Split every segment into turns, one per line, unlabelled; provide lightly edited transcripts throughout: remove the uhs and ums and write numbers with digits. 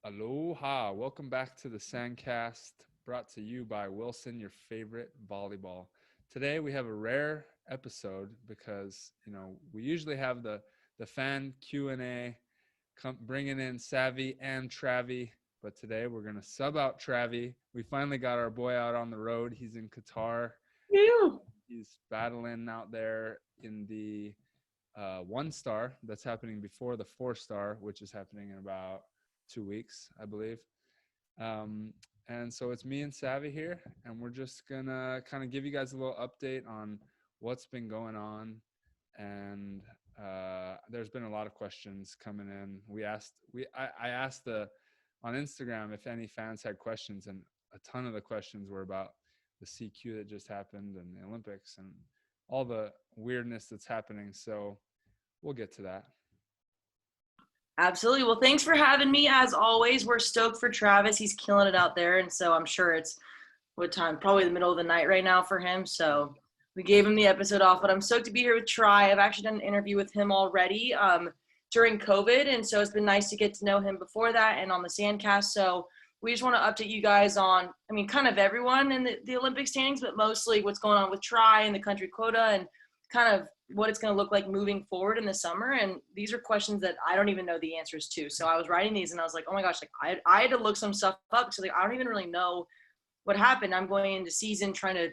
Aloha. Welcome back to the SANDCAST, brought to you by Wilson, your favorite volleyball. Today we have a rare episode because, we usually have the fan Q&A bringing in Savvy and Travi, but today we're going to sub out Travi. We finally got our boy out on the road. He's in Qatar.
Ew.
He's battling out there in the one star that's happening before the 4-star, which is happening in about 2 weeks, I believe. And so it's me and Savvy here, and we're just gonna kind of give you guys a little update on what's been going on. And there's been a lot of questions coming in. I asked on Instagram if any fans had questions, and a ton of the questions were about the CQ that just happened and the Olympics and all the weirdness that's happening. So we'll get to that.
Absolutely. Well, thanks for having me. As always, we're stoked for Travis. He's killing it out there. And so I'm sure it's what time? Probably the middle of the night right now for him. So we gave him the episode off, but I'm stoked to be here with Tri. I've actually done an interview with him already during COVID. And so it's been nice to get to know him before that and on the SANDCAST. So we just want to update you guys on, kind of everyone in the Olympic standings, but mostly what's going on with Tri and the country quota and kind of what it's going to look like moving forward in the summer. And these are questions that I don't even know the answers to. So I was writing these and I was like, oh my gosh, like I had to look some stuff up. So like, I don't even really know what happened. I'm going into season trying to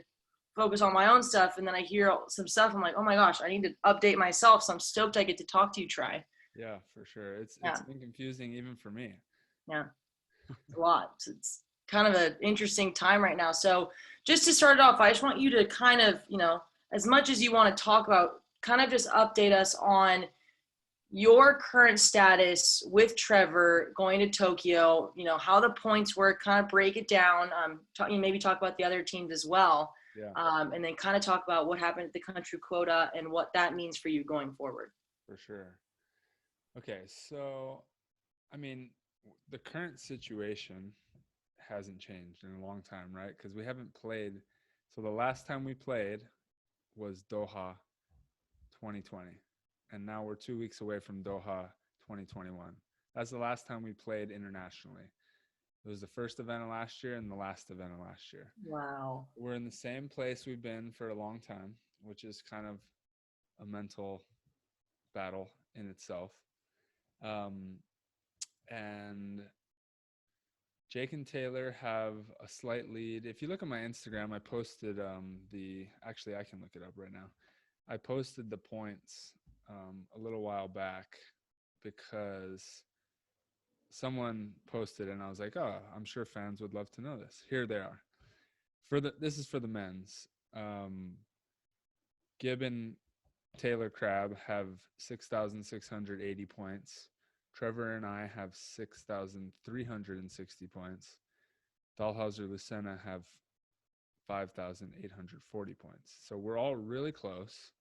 focus on my own stuff. And then I hear some stuff. I'm like, oh my gosh, I need to update myself. So I'm stoked I get to talk to you, Tri.
Yeah, for sure. It's been confusing even for me.
Yeah, it's a lot. It's kind of an interesting time right now. So just to start it off, I just want you to kind of, as much as you want to talk about, kind of just update us on your current status with Trevor going to Tokyo, how the points work, kind of break it down, maybe talk about the other teams as well.
Yeah.
And then kind of talk about what happened at the country quota and what that means for you going forward.
For sure. Okay, so, the current situation hasn't changed in a long time, right? Because we haven't played. So the last time we played was Doha 2020. And now we're 2 weeks away from Doha 2021. That's the last time we played internationally. It was the first event of last year and the last event of last year.
Wow.
We're in the same place we've been for a long time, which is kind of a mental battle in itself. And Jake and Taylor have a slight lead. If you look at my Instagram, I posted actually I can look it up right now. I posted the points a little while back because someone posted and I was like, oh, I'm sure fans would love to know this. Here they are. This is for the men's. Gibbon, Taylor, Crab have 6,680 points. Trevor and I have 6,360 points. Dahlhauser, Lucena have 5,840 points. So we're all really close.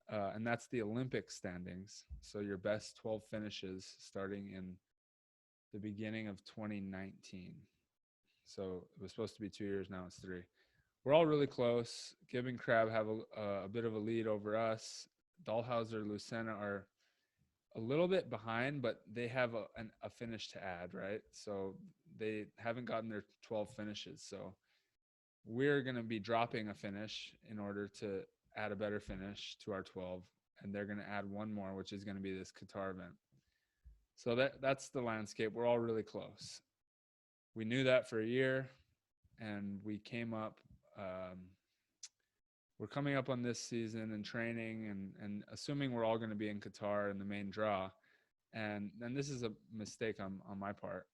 And that's the Olympic standings. So your best 12 finishes starting in the beginning of 2019. So it was supposed to be 2 years. Now it's 3. We're all really close. Gibbon, Crab have a bit of a lead over us. Dahlhauser, Lucena are a little bit behind, but they have a finish to add, right? So they haven't gotten their 12 finishes. So we're going to be dropping a finish in order to add a better finish to our 12. And they're going to add one more, which is going to be this Qatar event. So that's the landscape. We're all really close. We knew that for a year, and we came up. We're coming up on this season and training and assuming we're all going to be in Qatar in the main draw. And this is a mistake on my part.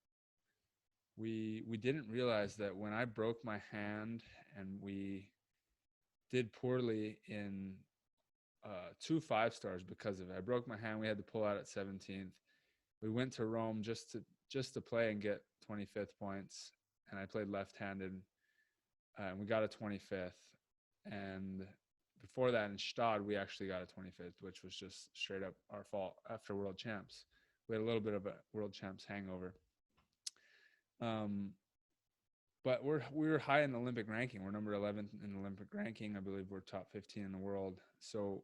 We didn't realize that when I broke my hand and we did poorly in 2 5-stars because of it. I broke my hand. We had to pull out at 17th. We went to Rome just to play and get 25th points. And I played left-handed. And we got a 25th. And before that in Stade, we actually got a 25th, which was just straight up our fault after World Champs. We had a little bit of a World Champs hangover. But we were high in the Olympic ranking. We're number 11 in the Olympic ranking. I believe we're top 15 in the world. So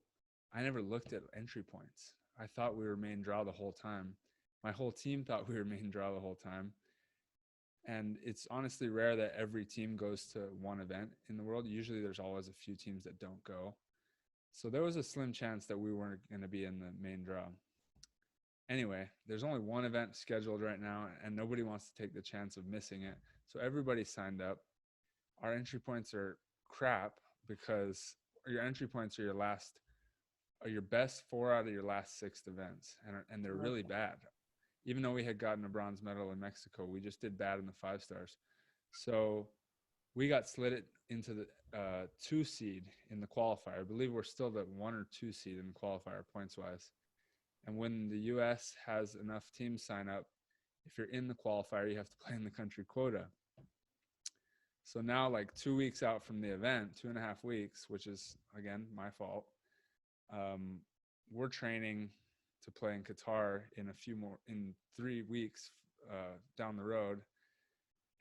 I never looked at entry points. I thought we were main draw the whole time. My whole team thought we were main draw the whole time. And it's honestly rare that every team goes to one event in the world. Usually there's always a few teams that don't go. So there was a slim chance that we weren't going to be in the main draw. Anyway, there's only one event scheduled right now, and nobody wants to take the chance of missing it. So everybody signed up. Our entry points are crap because your entry points are your best 4 out of your last 6 events, and they're really bad. Even though we had gotten a bronze medal in Mexico, we just did bad in the 5 stars. So we got slid into the 2 seed in the qualifier. I believe we're still the 1 or 2 seed in the qualifier points wise. And when the US has enough teams sign up, if you're in the qualifier, you have to play in the country quota. So now, like 2 weeks out from the event, 2.5 weeks, which is, again, my fault, we're training to play in Qatar in 3 weeks down the road.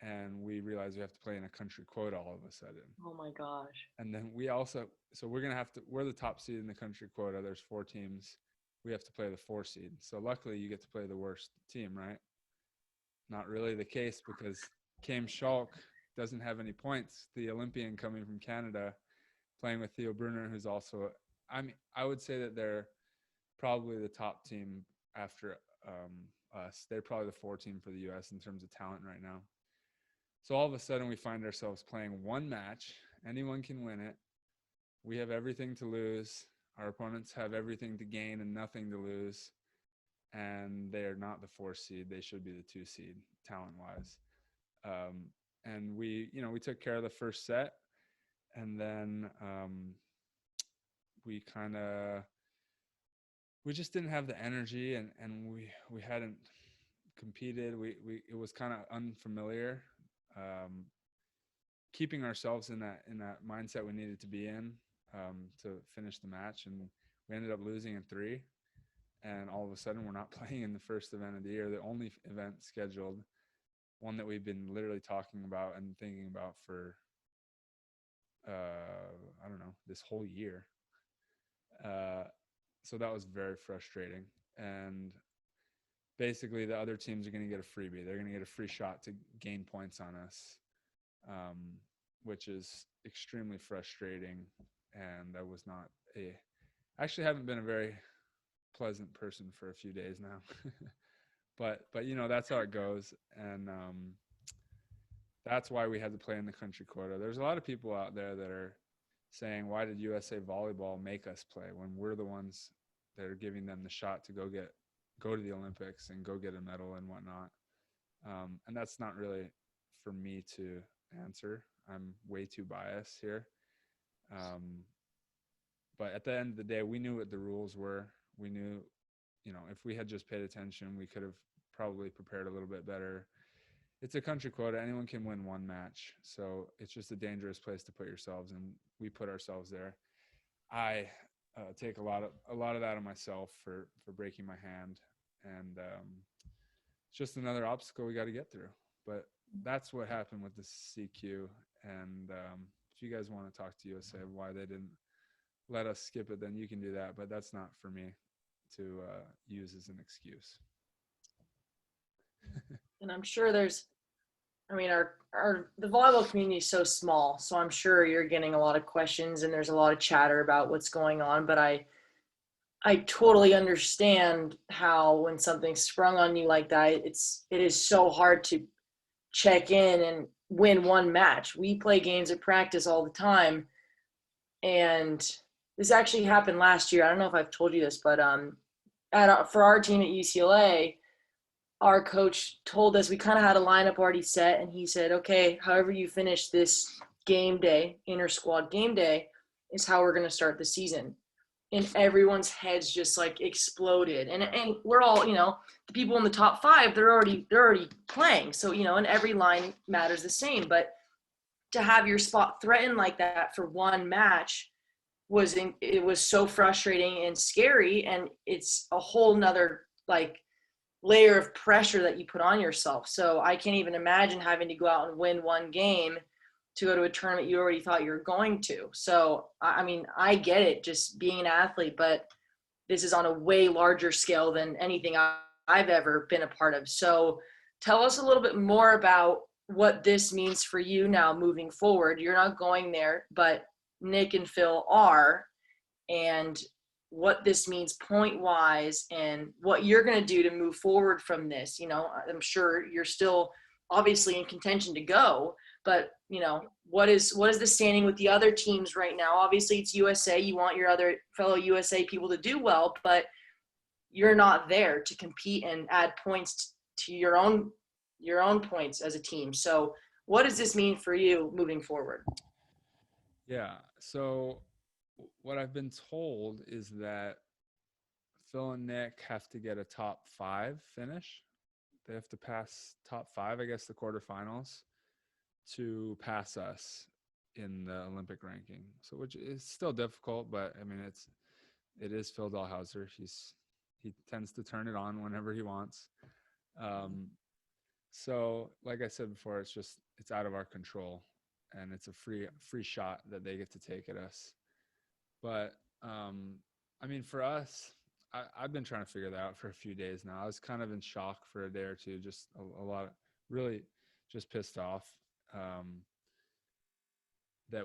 And we realize we have to play in a country quota all of a sudden.
Oh my gosh.
And then we're the top seed in the country quota. There's 4 teams. We have to play the 4 seed. So luckily you get to play the worst team, right? Not really the case because Kame Schalk doesn't have any points. The Olympian coming from Canada, playing with Theo Brunner, who's also, I would say that they're probably the top team after us. They're probably the 4 team for the US in terms of talent right now. So all of a sudden we find ourselves playing 1 match. Anyone can win it. We have everything to lose. Our opponents have everything to gain and nothing to lose. And they're not the 4 seed. They should be the 2 seed talent-wise. And we took care of the first set. And then we just didn't have the energy, and we hadn't competed. It was kind of unfamiliar. Keeping ourselves in that mindset we needed to be in to finish the match, and we ended up losing in 3. And all of a sudden we're not playing in the first event of the year, the only event scheduled, one that we've been literally talking about and thinking about for I don't know, this whole year. So that was very frustrating. And basically the other teams are going to get a freebie. They're going to get a free shot to gain points on us, which is extremely frustrating. And I was not I actually haven't been a very pleasant person for a few days now. but that's how it goes. And that's why we had to play in the country quota. There's a lot of people out there that are saying, why did USA Volleyball make us play when we're the ones that are giving them the shot to go to the Olympics and go get a medal and whatnot. And that's not really for me to answer. I'm way too biased here. But at the end of the day, we knew what the rules were. We knew, if we had just paid attention, we could have probably prepared a little bit better. It's a country quota. Anyone can win 1 match. So it's just a dangerous place to put yourselves, and we put ourselves there. I take a lot of that on myself for breaking my hand. And it's just another obstacle we got to get through. But that's what happened with the CQ. And if you guys want to talk to USA why they didn't let us skip it, then you can do that. But that's not for me to use as an excuse.
And I'm sure the volleyball community is so small, so I'm sure you're getting a lot of questions and there's a lot of chatter about what's going on. But I totally understand how when something's sprung on you like that, it is so hard to check in and win 1 match. We play games at practice all the time, and this actually happened last year. I don't know if I've told you this, but for our team at UCLA, our coach told us we kind of had a lineup already set, and he said, okay, however you finish this game day, inter-squad game day, is how we're going to start the season. And everyone's heads just like exploded. And we're all, the people in the top 5, they're already playing. So, and every line matters the same. But to have your spot threatened like that for 1 match it was so frustrating and scary. And it's a whole nother layer of pressure that you put on yourself. So I can't even imagine having to go out and win 1 game to go to a tournament you already thought you were going to. So, I get it, just being an athlete, but this is on a way larger scale than anything I've ever been a part of. So tell us a little bit more about what this means for you now moving forward. You're not going there, but Nick and Phil are, and what this means point wise and what you're going to do to move forward from this. You know, I'm sure you're still obviously in contention to go, but you know, what is the standing with the other teams right now? Obviously it's USA. You want your other fellow USA people to do well, but you're not there to compete and add points to your own points as a team. So what does this mean for you moving forward?
Yeah. So what I've been told is that Phil and Nick have to get a top 5 finish. They have to pass top 5, I guess, the quarterfinals to pass us in the Olympic ranking. So which is still difficult, but I mean it is Phil Dahlhauser. He tends to turn it on whenever he wants. So like I said before, it's out of our control, and it's a free shot that they get to take at us. But I mean, for us, I've been trying to figure that out for a few days now. I was kind of in shock for a day or two, just a lot of really just pissed off that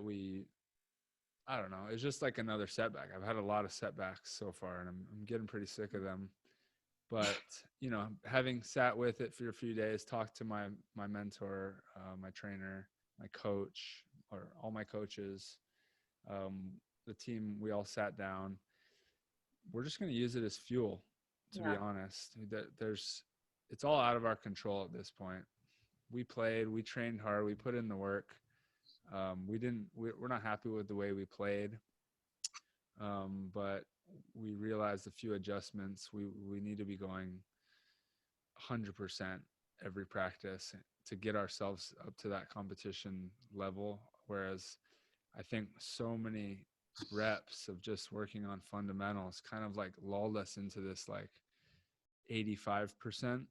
I don't know. It's just like another setback. I've had a lot of setbacks so far, and I'm getting pretty sick of them. But, you know, having sat with it for a few days, talked to my mentor, my trainer, my coach, or all my coaches, the team, we all sat down. We're just going to use it as fuel, to be honest. It's all out of our control at this point. We played, we trained hard, we put in the work. We're not happy with the way we played, but we realized a few adjustments. We need to be going 100% every practice to get ourselves up to that competition level. Whereas I think so many reps of just working on fundamentals kind of like lulled us into this like 85%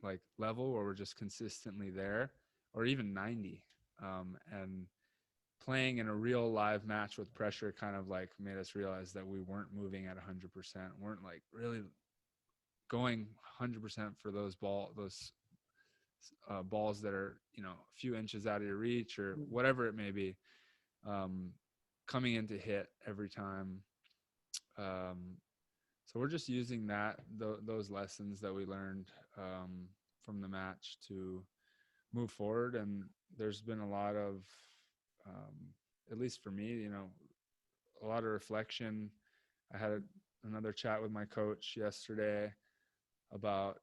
like level where we're just consistently there, or even 90. And playing in a real live match with pressure kind of like made us realize that we weren't moving at 100%, weren't like really going 100% for those balls that are, you know, a few inches out of your reach or whatever it may be, coming in to hit every time. So we're just using those lessons that we learned from the match to move forward. And there's been a lot of, at least for me, you know, a lot of reflection. I had another chat with my coach yesterday about,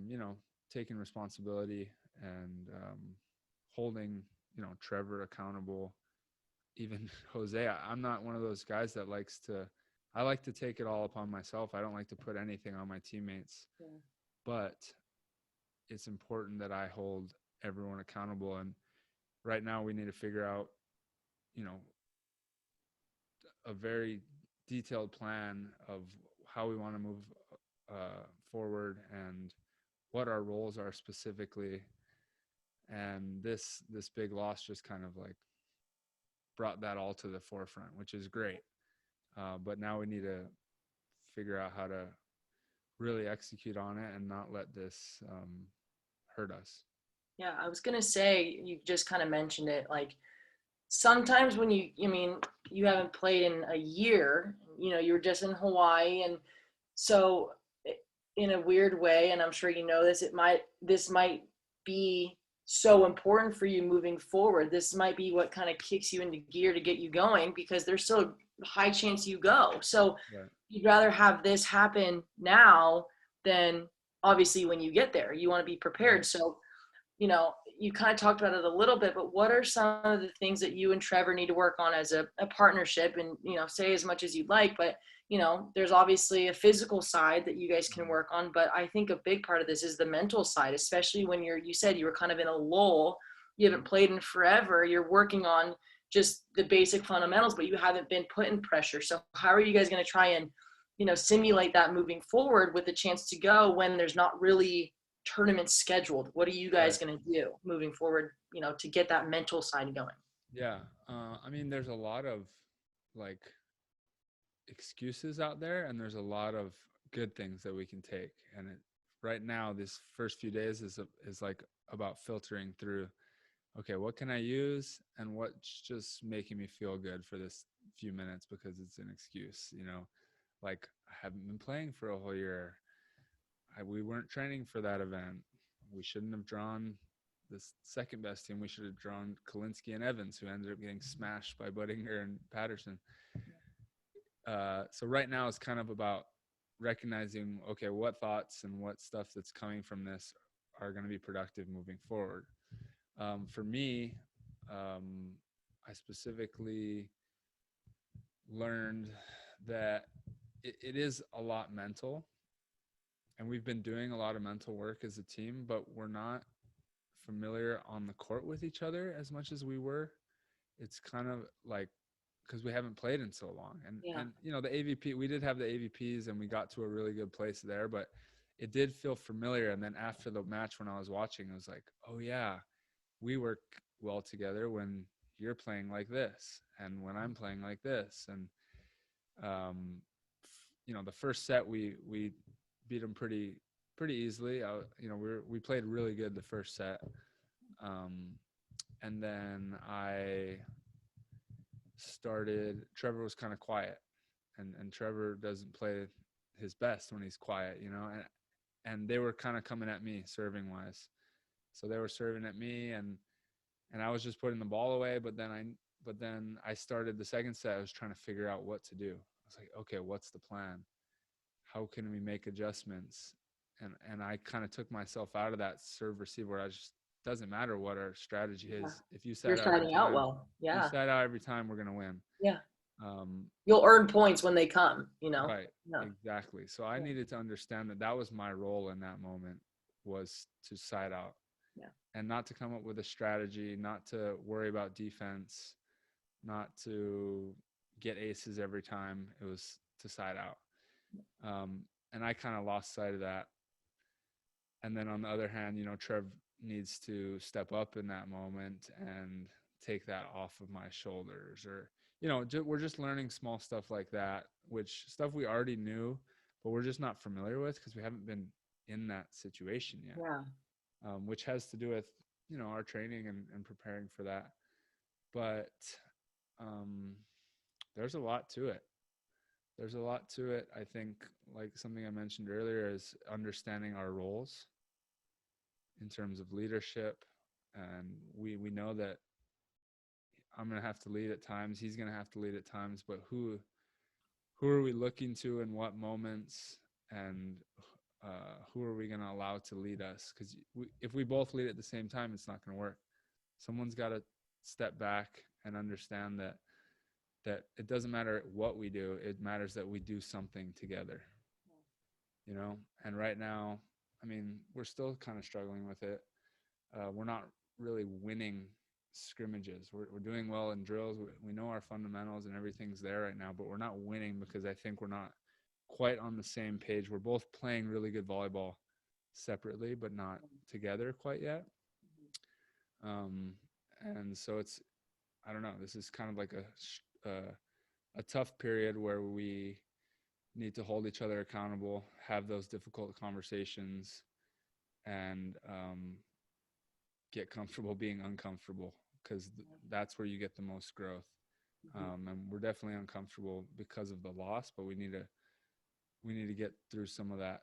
you know, taking responsibility and holding, you know, Trevor accountable, even Jose. I'm not one of those guys that I like to take it all upon myself. I don't like to put anything on my teammates. Yeah. But it's important that I hold everyone accountable. And right now we need to figure out, you know, a very detailed plan of how we want to move forward and what our roles are specifically. And this big loss just kind of like brought that all to the forefront, which is great. But now we need to figure out how to really execute on it and not let this hurt us.
Yeah, I was gonna say, you just kind of mentioned it. Like sometimes when you haven't played in a year, you know, you were just in Hawaii, and so in a weird way, and I'm sure you know this, this might be so important for you moving forward. This might be what kind of kicks you into gear to get you going, because there's still a high chance you go. So right. You'd rather have this happen now than obviously when you get there. You want to be prepared. Right. So, you know, you kind of talked about it a little bit, but what are some of the things that you and Trevor need to work on as a partnership? And, you know, say as much as you'd like, but, you know, there's obviously a physical side that you guys can work on, but I think a big part of this is the mental side, especially when you said you were kind of in a lull, you haven't played in forever, you're working on just the basic fundamentals, but you haven't been put in pressure. So how are you guys going to try and, you know, simulate that moving forward with the chance to go when there's not really tournaments scheduled? What are you guys going to do moving forward, you know, to get that mental side going?
Yeah. I mean, there's a lot of like excuses out there, and there's a lot of good things that we can take. And right now, this first few days is like about filtering through, okay, what can I use and what's just making me feel good for this few minutes because it's an excuse, like I haven't been playing for a whole year. We weren't training for that event. We shouldn't have drawn this second best team. We should have drawn Kalinsky and Evans, who ended up getting smashed by Budinger and Patterson. So right now it's kind of about recognizing, okay, what thoughts and what stuff that's coming from this are going to be productive moving forward. For me, I specifically learned that it is a lot mental, and we've been doing a lot of mental work as a team, but we're not familiar on the court with each other as much as we were. It's kind of like, because we haven't played in so long, and the AVP, we did have the AVPs and we got to a really good place there, but it did feel familiar. And then after the match, when I was watching, it was like, oh yeah, we work well together when you're playing like this and when I'm playing like this. And the first set we beat them pretty easily. We played really good the first set, and then Trevor was kind of quiet, and Trevor doesn't play his best when he's quiet, and they were kind of coming at me serving wise. So they were serving at me, and I was just putting the ball away. But then I started the second set. I was trying to figure out what to do. I was like, okay, what's the plan? How can we make adjustments? And I kind of took myself out of that serve receive where doesn't matter what our strategy is. If you set
you're starting out well. Yeah.
You set out every time, we're going to win.
Yeah. You'll earn points when they come,
Right. Yeah. Exactly. So I needed to understand that was my role in that moment, was to side out.
Yeah.
And not to come up with a strategy, not to worry about defense, not to get aces every time. It was to side out. And I kind of lost sight of that. And then on the other hand, Trev needs to step up in that moment and take that off of my shoulders, or, we're just learning small stuff like that, which stuff we already knew, but we're just not familiar with because we haven't been in that situation yet.
Yeah.
Which has to do with, our training and preparing for that. But there's a lot to it. I think, like something I mentioned earlier, is understanding our roles in terms of leadership. And we know that I'm going to have to lead at times. He's going to have to lead at times. But who are we looking to in what moments? And who are we going to allow to lead us? Because if we both lead at the same time, it's not going to work. Someone's got to step back and understand that it doesn't matter what we do. It matters that we do something together, and right now, we're still kind of struggling with it. We're not really winning scrimmages. We're doing well in drills. We know our fundamentals and everything's there right now, but we're not winning because I think we're not quite on the same page. We're both playing really good volleyball separately, but not together quite yet. And so I don't know, this is kind of like a tough period where we need to hold each other accountable, have those difficult conversations, and get comfortable being uncomfortable, because that's where you get the most growth. And we're definitely uncomfortable because of the loss, but we need to get through some of that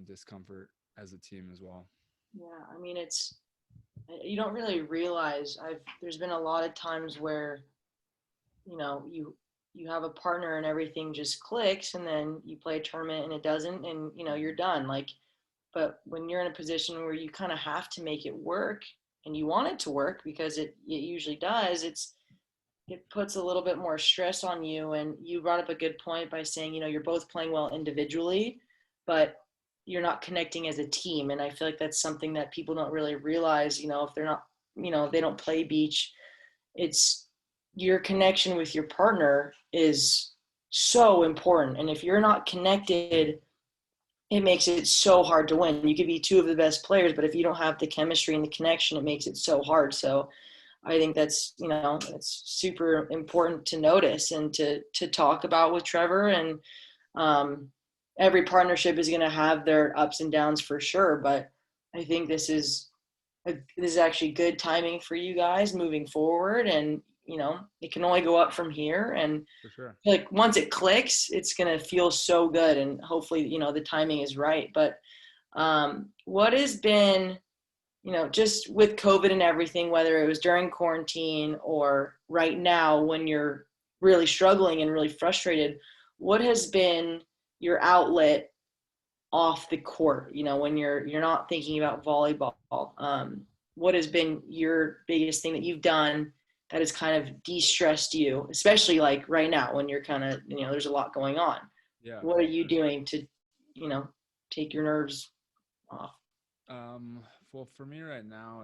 discomfort as a team as well.
Yeah, you don't really realize, there's been a lot of times where you have a partner and everything just clicks, and then you play a tournament and it doesn't, and you're done. But when you're in a position where you kind of have to make it work, and you want it to work because it usually does, it puts a little bit more stress on you. And you brought up a good point by saying, you're both playing well individually, but you're not connecting as a team. And I feel like that's something that people don't really realize, if they're not, if they don't play beach, it's your connection with your partner is so important. And if you're not connected, it makes it so hard to win. You could be two of the best players, but if you don't have the chemistry and the connection, it makes it so hard. So I think that's, it's super important to notice and to talk about with Trevor. And every partnership is going to have their ups and downs for sure, but I think this is actually good timing for you guys moving forward, and it can only go up from here. And
For sure.
like once it clicks, it's going to feel so good, and hopefully the timing is right. But what has been, just with COVID and everything, whether it was during quarantine or right now when you're really struggling and really frustrated, what has been your outlet off the court, when you're not thinking about volleyball? What has been your biggest thing that you've done that has kind of de-stressed you, especially like right now when you're kind of, there's a lot going on?
Yeah.
What are you doing to, take your nerves off?
Well, for me right now,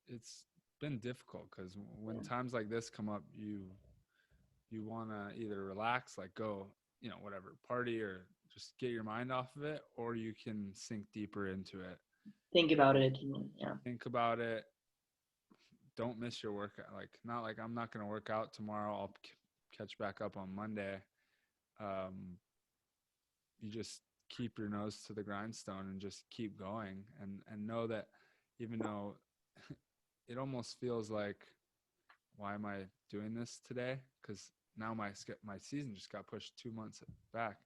it's been difficult because when times like this come up, you want to either relax, like go, whatever, party or just get your mind off of it, or you can sink deeper into it.
Think about it. Yeah.
Think about it. Don't miss your workout. Like, not like I'm not going to work out tomorrow. I'll catch back up on Monday. You just keep your nose to the grindstone and just keep going, and know that even though it almost feels like, why am I doing this today? Because now my season just got pushed 2 months back.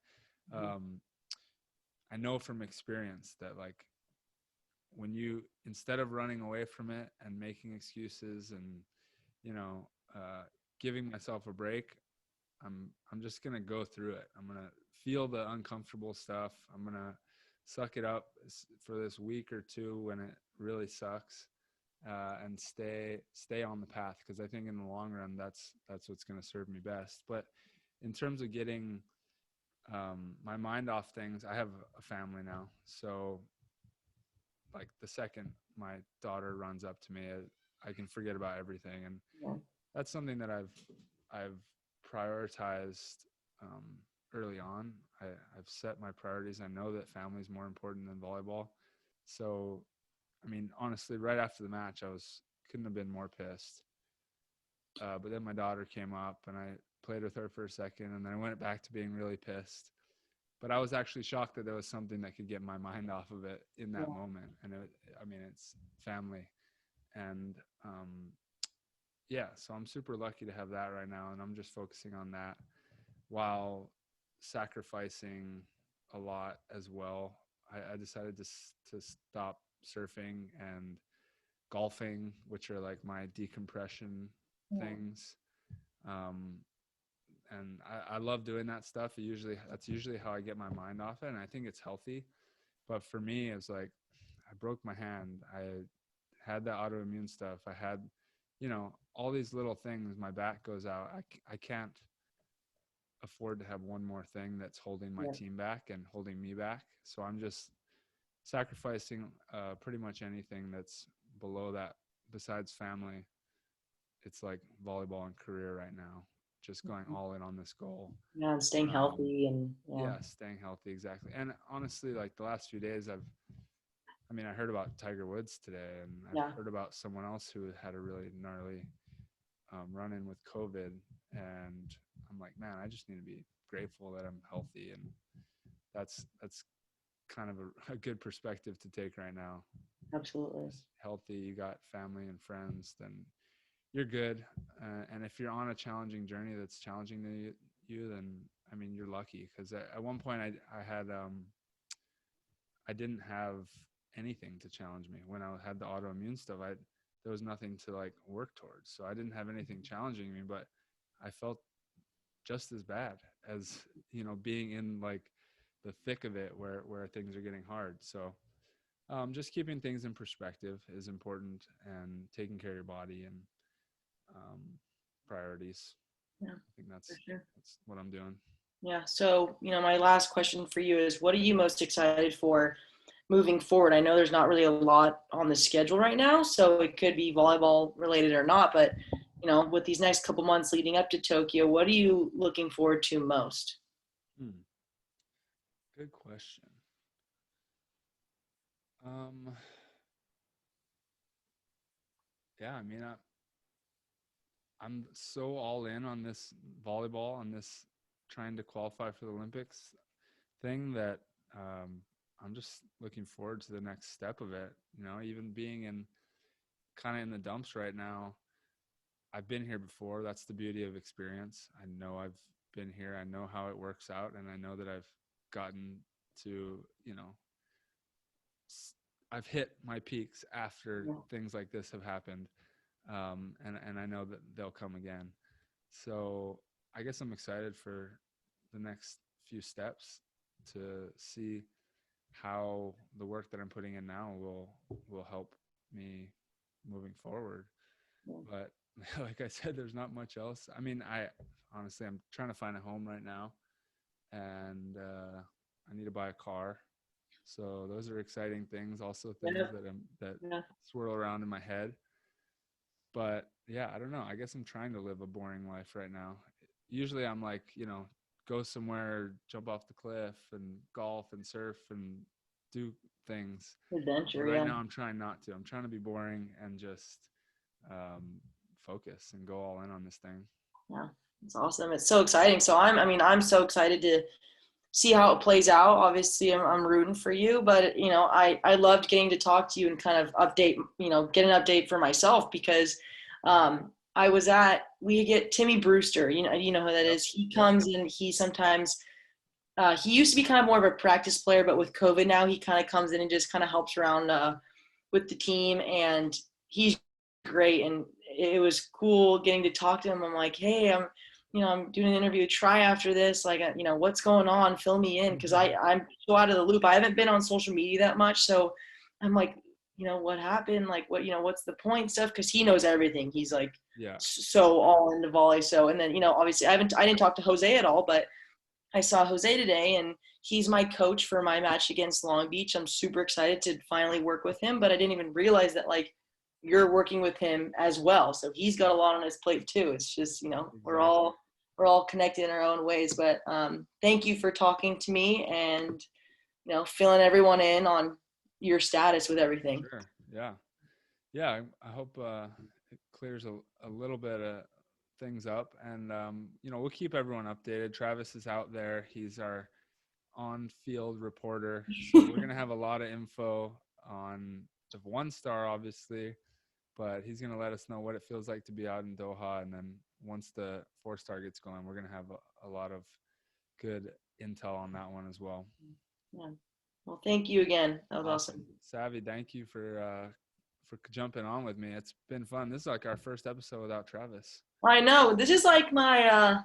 I know from experience that, like, when you, instead of running away from it and making excuses and giving myself a break, I'm just gonna go through it. I'm gonna feel the uncomfortable stuff. I'm gonna suck it up for this week or two when it really sucks, and stay on the path, because I think in the long run that's what's gonna serve me best. But in terms of getting my mind off things, I have a family now, so like the second my daughter runs up to me, I can forget about everything, and that's something that I've prioritized early on. I've set my priorities. I know that family is more important than volleyball. So, I mean, honestly, right after the match, couldn't have been more pissed. But then my daughter came up, and I played with her for a second, and then I went back to being really pissed. But I was actually shocked that there was something that could get my mind off of it in that moment. And it's family, and so I'm super lucky to have that right now, and I'm just focusing on that while sacrificing a lot as well. I decided to stop surfing and golfing, which are like my decompression things. And I love doing that stuff. That's usually how I get my mind off it, and I think it's healthy. But for me, it's like, I broke my hand. I had that autoimmune stuff. I had, all these little things. My back goes out. I can't afford to have one more thing that's holding my team back and holding me back. So I'm just sacrificing pretty much anything that's below that besides family. It's like volleyball and career right now. Just going all in on this goal.
Yeah, and staying healthy and
staying healthy, exactly. And honestly, like the last few days, I heard about Tiger Woods today, and I've heard about someone else who had a really gnarly run-in with COVID, and I'm like, man, I just need to be grateful that I'm healthy, and that's kind of a good perspective to take right now.
Absolutely.
Just healthy, you got family and friends, then you're good. And if you're on a challenging journey that's challenging to you, then you're lucky, because at one point I had I didn't have anything to challenge me when I had the autoimmune stuff. There was nothing to like work towards, so I didn't have anything challenging me, but I felt just as bad as being in like the thick of it where things are getting hard. So just keeping things in perspective is important, and taking care of your body and priorities.
Yeah,
I think that's what I'm doing.
Yeah. So, my last question for you is, what are you most excited for moving forward? I know there's not really a lot on the schedule right now, so it could be volleyball related or not, but with these next couple months leading up to Tokyo, what are you looking forward to most?
Good question. Yeah, I'm so all in on this volleyball, on this trying to qualify for the Olympics. thing that I'm just looking forward to the next step of it. Even being kind of in the dumps right now. I've been here before. That's the beauty of experience. I know I've been here. I know how it works out, and I know that I've gotten to, I've hit my peaks after things like this have happened, and I know that they'll come again. So I guess I'm excited for the next few steps to see how the work that I'm putting in now will help me moving forward. But like I said, there's not much else. I mean, I'm trying to find a home right now, and I need to buy a car. So those are exciting things, also things that swirl around in my head. But yeah, I don't know. I guess I'm trying to live a boring life right now. Usually I'm like, go somewhere, jump off the cliff and golf and surf and do things.
Adventure,
but right now I'm trying not to. I'm trying to be boring and just focus and go all in on this thing.
Yeah, it's awesome. It's so exciting. So I'm so excited to see how it plays out. Obviously, I'm rooting for you, but I loved getting to talk to you and kind of update, get an update for myself, because we get Timmy Brewster, you know who that is. He comes in, he sometimes, he used to be kind of more of a practice player, but with COVID now, he kind of comes in and just kind of helps around with the team, and he's great. And it was cool getting to talk to him. I'm like, hey, I'm doing an interview with Tri after this. Like, what's going on? Fill me in. Cause I'm so out of the loop. I haven't been on social media that much. So I'm like, what happened? Like what's the point stuff? Cause he knows everything. He's like, so all into volley. So, and then, obviously I didn't talk to Jose at all, but I saw Jose today, and he's my coach for my match against Long Beach. I'm super excited to finally work with him, but I didn't even realize that you're working with him as well. So he's got a lot on his plate too. It's just, exactly. we're all connected in our own ways, but thank you for talking to me and, filling everyone in on your status with everything.
Sure. Yeah. Yeah. I hope it clears a little bit of things up, and, we'll keep everyone updated. Travis is out there. He's our on-field reporter. So we're going to have a lot of info on the 1-star, obviously, but he's going to let us know what it feels like to be out in Doha. And then once the 4-star gets going, we're going to have a lot of good intel on that one as well.
Yeah. Well, thank you again. That was awesome.
Savvy, thank you for jumping on with me. It's been fun. This is like our first episode without Travis.
I know. This is like my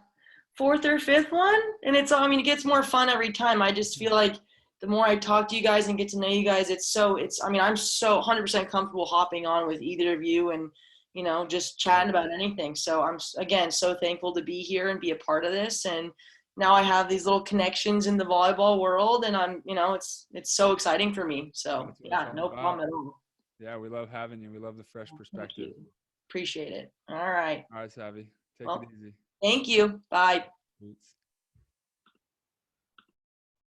4th or 5th one. And it gets more fun every time. I just feel like the more I talk to you guys and get to know you guys, I'm so 100% comfortable hopping on with either of you and, just chatting about anything. So I'm, again, so thankful to be here and be a part of this. And now I have these little connections in the volleyball world, and I'm, it's so exciting for me. So yeah, no problem at all.
Yeah, we love having you. We love the fresh perspective.
Appreciate it. All right.
All right, Savvy. Take it easy.
Thank you. Bye.
Boots.